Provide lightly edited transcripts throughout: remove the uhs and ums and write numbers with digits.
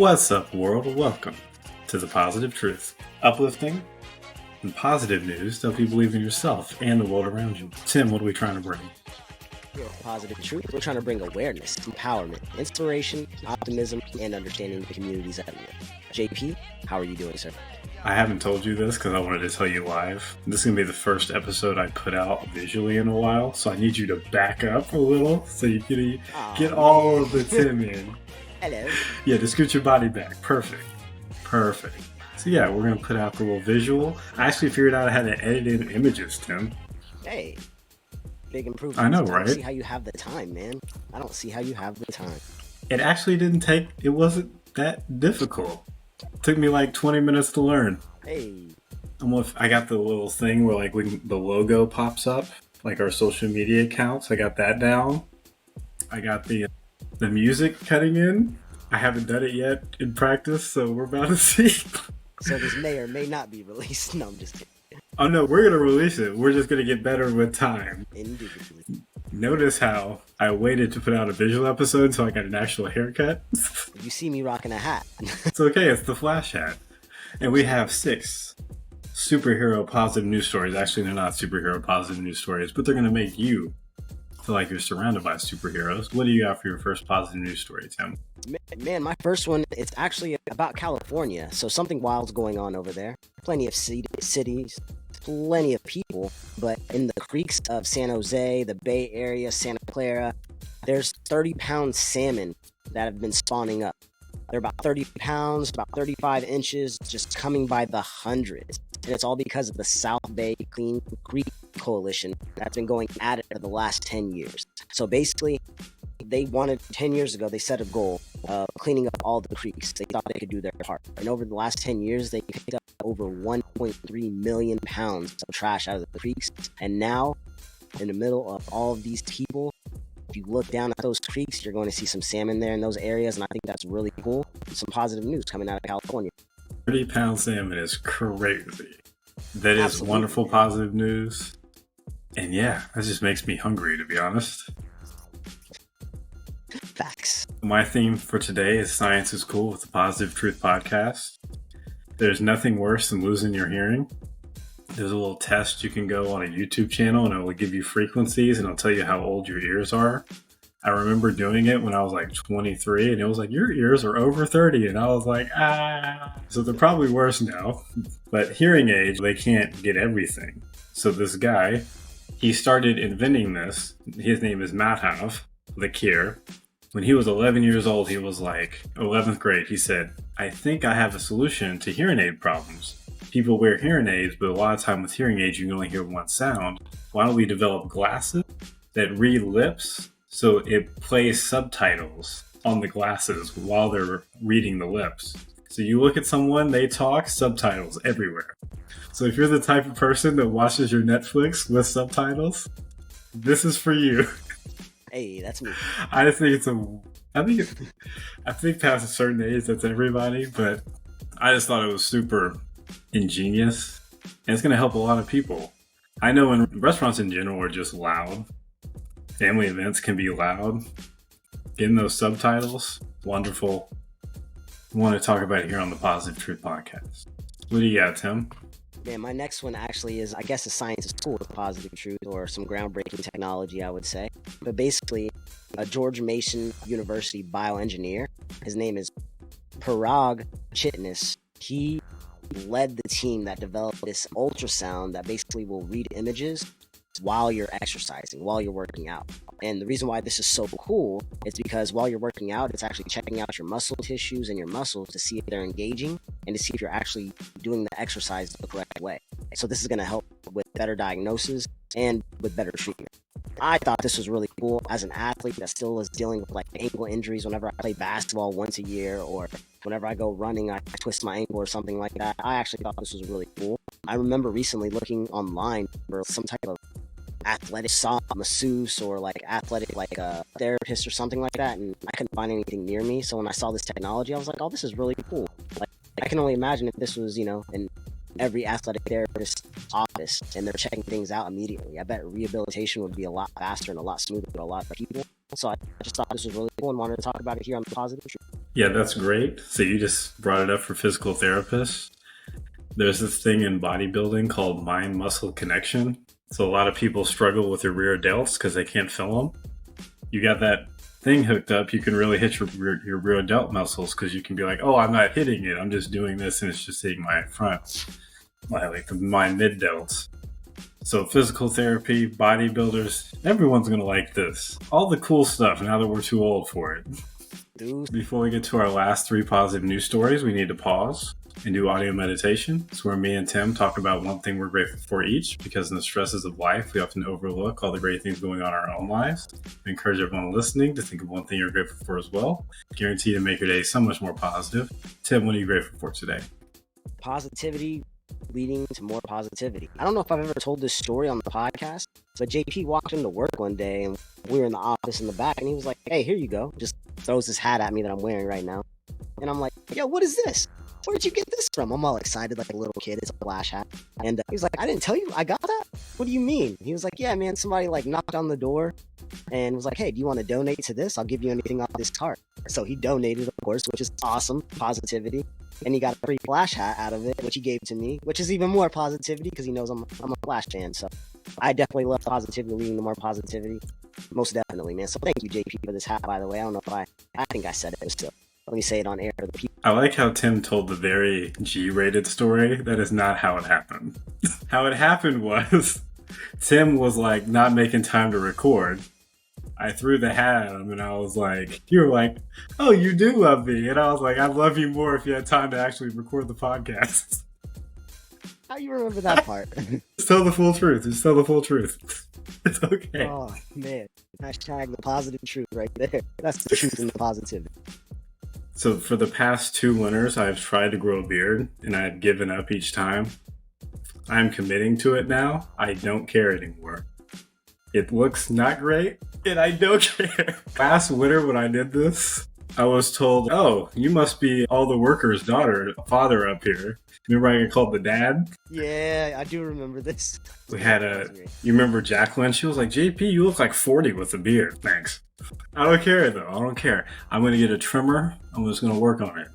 What's up, world? Welcome to The Positive Truth. Uplifting and positive news to help you believe in yourself and the world around you. Tim, what are we trying to bring? Here at Positive Truth, we're trying to bring awareness, empowerment, inspiration, optimism, and understanding the communities that we live. JP, how are you doing, sir? I haven't told you this because I wanted to tell you live. This is going to be the first episode I put out visually in a while, so I need you to back up a little so you can get all of the Tim in. Hello. Yeah, just scoot your body back. Perfect. So yeah, we're going to put out the little visual. I actually figured out how to edit in images, Tim. Hey, big improvement. I know, right? I don't see how you have the time, man. I don't see how you have the time. It actually it wasn't that difficult. It took me like 20 minutes to learn. Hey. I got the little thing where the logo pops up, like our social media accounts. I got that down. I got the music cutting in. I haven't done it yet in practice, so we're about to see. So this may or may not be released. No, I'm just kidding. Oh no, we're going to release it. We're just going to get better with time. Indubitably. Notice how I waited to put out a visual episode until I got an actual haircut. You see me rocking a hat. It's okay, it's the Flash hat. And we have 6 superhero positive news stories. Actually, they're not superhero positive news stories, but they're going to make you feel like you're surrounded by superheroes. What do you got for your first positive news story, Tim? Man, my first one, it's actually about California. So something wild's going on over there. Plenty of cities, plenty of people, but in the creeks of San Jose, the Bay Area, Santa Clara, there's 30-pound salmon that have been spawning up. They're about 30 pounds, about 35 inches, just coming by the hundreds. And it's all because of the South Bay Clean Creek Coalition that's been going at it for the last 10 years. So basically, 10 years ago, they set a goal of cleaning up all the creeks. They thought they could do their part. And over the last 10 years, they picked up over 1.3 million pounds of trash out of the creeks. And now, in the middle of all of these people, if you look down at those creeks, you're going to see some salmon there in those areas. And I think that's really cool. Some positive news coming out of California. 30-pound salmon is crazy. That is Absolutely, wonderful, man. positive news. And yeah, that just makes me hungry, to be honest. Facts. My theme for today is Science is Cool with the Positive Truth Podcast. There's nothing worse than losing your hearing. There's a little test you can go on a YouTube channel and it will give you frequencies and it'll tell you how old your ears are. I remember doing it when I was like 23 and it was like, your ears are over 30. And I was like, So they're probably worse now. But hearing aids, they can't get everything. So this guy, he started inventing this. His name is Madhav, the Kier. When he was 11 years old, he was like, 11th grade, he said, I think I have a solution to hearing aid problems. People wear hearing aids, but a lot of time with hearing aids, you can only hear one sound. Why don't we develop glasses that read lips so it plays subtitles on the glasses while they're reading the lips? So you look at someone, they talk, subtitles everywhere. So if you're the type of person that watches your Netflix with subtitles, this is for you. Hey, that's me. I think past a certain age, that's everybody, but I just thought it was super ingenious, and it's going to help a lot of people. I know when restaurants in general are just loud, family events can be loud. Getting those subtitles, wonderful. We want to talk about it here on the Positive Truth Podcast. What do you got, Tim? Man, my next one actually is, I guess, a Science is Cool with Positive Truth, or some groundbreaking technology, I would say. But basically, a George Mason University bioengineer, his name is Parag Chitnis. He led the team that developed this ultrasound that basically will read images while you're exercising, while you're working out. And the reason why this is so cool is because while you're working out, it's actually checking out your muscle tissues and your muscles to see if they're engaging and to see if you're actually doing the exercise the correct way. So this is going to help with better diagnosis and with better treatment. I thought this was really cool as an athlete that still is dealing with like ankle injuries whenever I play basketball once a year, or whenever I go running, I twist my ankle or something like that. I actually thought this was really cool. I remember recently looking online for some type of athletic masseuse or like athletic therapist or something like that, and I couldn't find anything near me. So when I saw this technology, I was like, oh, this is really cool. Like, I can only imagine if this was, in every athletic therapist's office and they're checking things out immediately. I bet rehabilitation would be a lot faster and a lot smoother for a lot of people. So I just thought this was really cool and wanted to talk about it here on the Positive Truth. Yeah, that's great. So you just brought it up for physical therapists. There's this thing in bodybuilding called mind muscle connection. So a lot of people struggle with their rear delts because they can't feel them. You got that thing hooked up, you can really hit your rear delt muscles because you can be like, oh, I'm not hitting it. I'm just doing this and it's just hitting my front, my mid delts. So physical therapy, bodybuilders, everyone's going to like this. All the cool stuff now that we're too old for it. Dude. Before we get to our last 3 positive news stories, we need to pause and do audio meditation. It's where me and Tim talk about one thing we're grateful for each, because in the stresses of life, we often overlook all the great things going on in our own lives. I encourage everyone listening to think of one thing you're grateful for as well. Guaranteed to make your day so much more positive. Tim, what are you grateful for today? Positivity leading to more positivity. I don't know if I've ever told this story on the podcast, but JP walked into work one day and we were in the office in the back and he was like, hey, here you go. Just throws this hat at me that I'm wearing right now. And I'm like, yo, what is this? Where'd you get this from? I'm all excited like a little kid. It's a flash hat. And he was like, I didn't tell you I got that? What do you mean? He was like, yeah, man, somebody like knocked on the door and was like, hey, do you want to donate to this? I'll give you anything off this cart. So he donated, of course, which is awesome. Positivity. And he got a free Flash hat out of it, which he gave to me, which is even more positivity because he knows I'm a Flash fan. So I definitely love positivity leading to more positivity. Most definitely, man. So thank you, JP, for this hat, by the way. I don't know if I think I said it, so let me say it on air for the people. I like how Tim told the very G-rated story. That is not how it happened. How it happened was Tim was like not making time to record. I threw the hat at him and I was like, you were like, oh, you do love me. And I was like, I'd love you more if you had time to actually record the podcast. How you remember that part? Just tell the full truth. Just tell the full truth. It's okay. Oh, man. Hashtag the positive truth right there. That's the truth and the positivity. So for the past 2 winters, I've tried to grow a beard and I've given up each time. I'm committing to it now. I don't care anymore. It looks not great, and I don't care. Last winter when I did this, I was told, oh, you must be all the workers' father up here. Remember I got called the dad? Yeah, I do remember this. We had you remember Jacqueline? She was like, JP, you look like 40 with a beard. Thanks. I don't care, though. I don't care. I'm going to get a trimmer. I'm just going to work on it.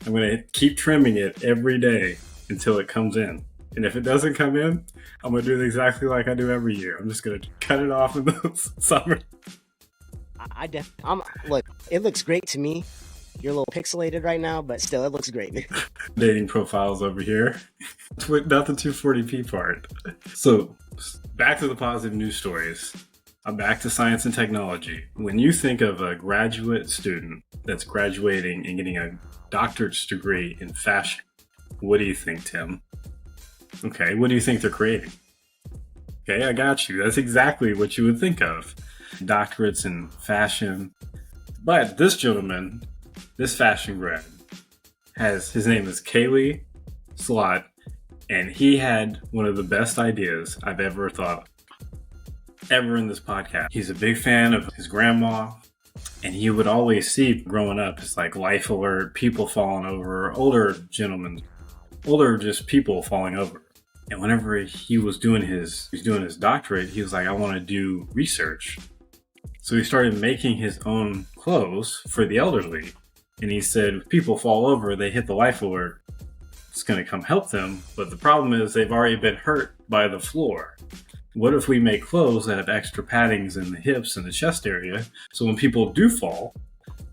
I'm going to keep trimming it every day until it comes in. And if it doesn't come in, I'm going to do it exactly like I do every year. I'm just going to cut it off in the summer. Look, it looks great to me. You're a little pixelated right now, but still, it looks great. Dating profiles over here. Not the 240p part. So, back to the positive news stories. I'm back to science and technology. When you think of a graduate student that's graduating and getting a doctorate's degree in fashion, what do you think, Tim? Okay, what do you think they're creating? Okay, I got you. That's exactly what you would think of. Doctorates in fashion. But this gentleman, this fashion grad, his name is Kaylee Slot, and he had one of the best ideas I've ever thought of, ever in this podcast. He's a big fan of his grandma, and he would always see growing up, it's like life alert, people falling over, older just people falling over. And whenever he was doing his doctorate, he was like, I want to do research. So he started making his own clothes for the elderly. And he said, if people fall over, they hit the life alert, it's going to come help them. But the problem is they've already been hurt by the floor. What if we make clothes that have extra paddings in the hips and the chest area, so when people do fall,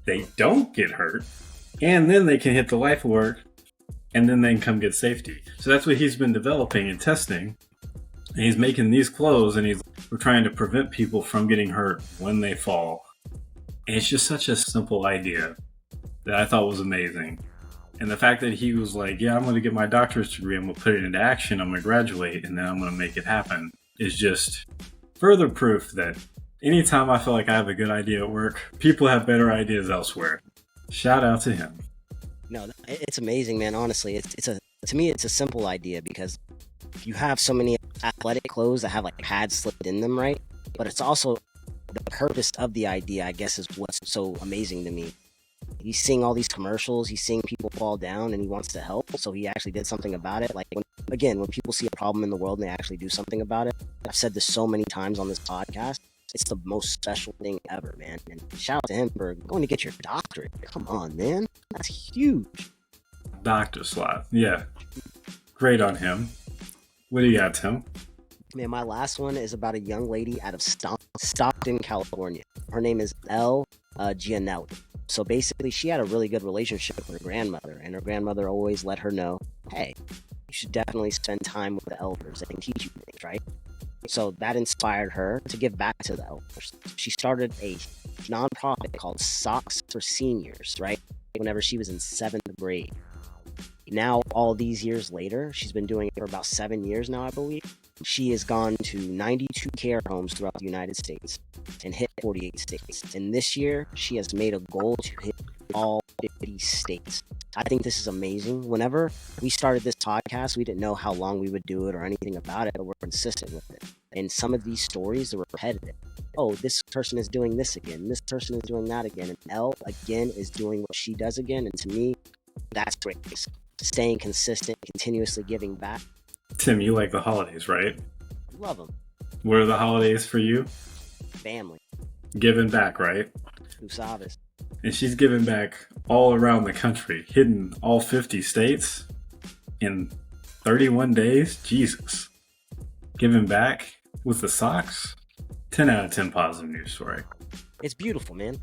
they don't get hurt, and then they can hit the life alert, and then they can come get safety. So that's what he's been developing and testing. And he's making these clothes, and we're trying to prevent people from getting hurt when they fall. And it's just such a simple idea that I thought was amazing. And the fact that he was like, yeah, I'm going to get my doctorate degree, I'm going to put it into action, I'm going to graduate, and then I'm going to make it happen, is just further proof that anytime I feel like I have a good idea at work, people have better ideas elsewhere. Shout out to him. No, it's amazing, man. Honestly, to me, it's a simple idea because you have so many athletic clothes that have like pads slipped in them, right? But it's also the purpose of the idea, I guess, is what's so amazing to me. He's seeing all these commercials, he's seeing people fall down, and he wants to help, so he actually did something about it. Like, when people see a problem in the world and they actually do something about it, I've said this so many times on this podcast, it's the most special thing ever, man. And shout out to him for going to get your doctorate. Come on, man. That's huge. Doctor slot. Yeah. Great on him. What do you got, Tim? Man, my last one is about a young lady out of Stockton, California. Her name is Elle Gianelli. So basically, she had a really good relationship with her grandmother, and her grandmother always let her know, hey, you should definitely spend time with the elders. They can teach you things, right? So that inspired her to give back to the elders. She started a nonprofit called Socks for Seniors, right? Whenever she was in 7th grade. Now, all these years later, she's been doing it for about 7 years now, I believe. She has gone to 92 care homes throughout the United States and hit 48 states. And this year, she has made a goal to hit all 50 states. I think this is amazing. Whenever we started this podcast, we didn't know how long we would do it or anything about it, but we're consistent with it. And some of these stories are repetitive. Oh, this person is doing this again. This person is doing that again. And Elle, again, is doing what she does again. And to me, that's great. Staying consistent, continuously giving back. Tim, you like the holidays, right? Love them. What are the holidays for you? Family. Giving back, right? Tú sabes. And she's giving back all around the country, hitting all 50 states in 31 days. Jesus. Giving back with the socks? 10 out of 10 positive news story. It's beautiful, man.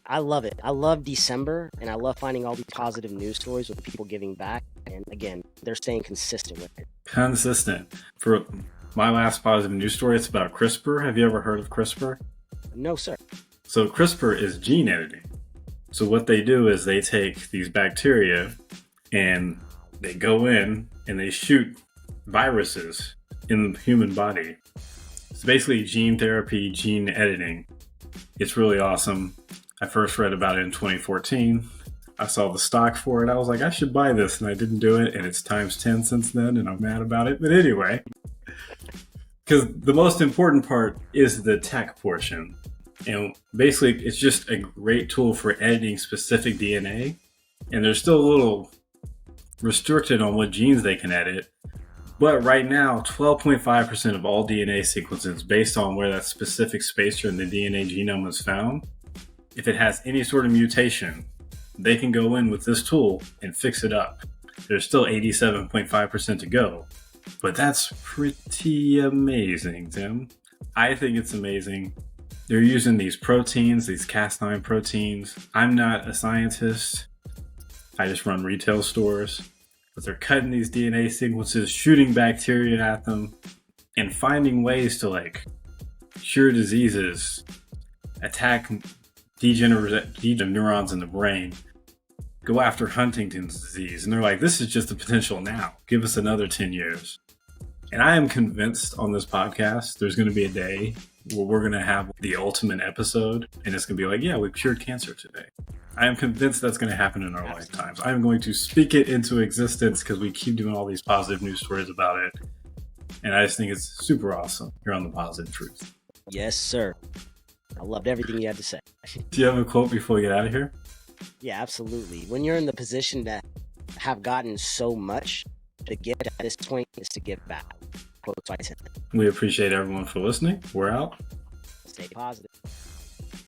I love it. I love December, and I love finding all these positive news stories with people giving back. And again, they're staying consistent with it. Consistent. For my last positive news story, it's about CRISPR. Have you ever heard of CRISPR? No, sir. So CRISPR is gene editing. So what they do is they take these bacteria and they go in and they shoot viruses in the human body. It's basically gene therapy, gene editing. It's really awesome. I first read about it in 2014. I saw the stock for it. I was like, I should buy this, and I didn't do it, and it's times 10 since then, and I'm mad about it. But anyway, because the most important part is the tech portion. And basically, it's just a great tool for editing specific DNA. And they're still a little restricted on what genes they can edit. But right now, 12.5% of all DNA sequences, based on where that specific spacer in the DNA genome is found, if it has any sort of mutation, they can go in with this tool and fix it up. There's still 87.5% to go. But that's pretty amazing, Tim. I think it's amazing. They're using these proteins, these Cas9 proteins. I'm not a scientist. I just run retail stores. But they're cutting these DNA sequences, shooting bacteria at them, and finding ways to cure diseases, attack degenerative neurons in the brain, go after Huntington's disease. And they're like, this is just the potential now. Give us another 10 years. And I am convinced on this podcast, there's going to be a day where we're going to have the ultimate episode, and it's going to be like, yeah, we cured cancer today. I am convinced that's going to happen in our lifetimes. I am going to speak it into existence because we keep doing all these positive news stories about it. And I just think it's super awesome. You're on the positive truth. Yes, sir. I loved everything you had to say. Do you have a quote before we get out of here? Yeah, absolutely. When you're in the position to have gotten so much, to get at this point is to give back. Quote by Tim. We appreciate everyone for listening. We're out. Stay positive.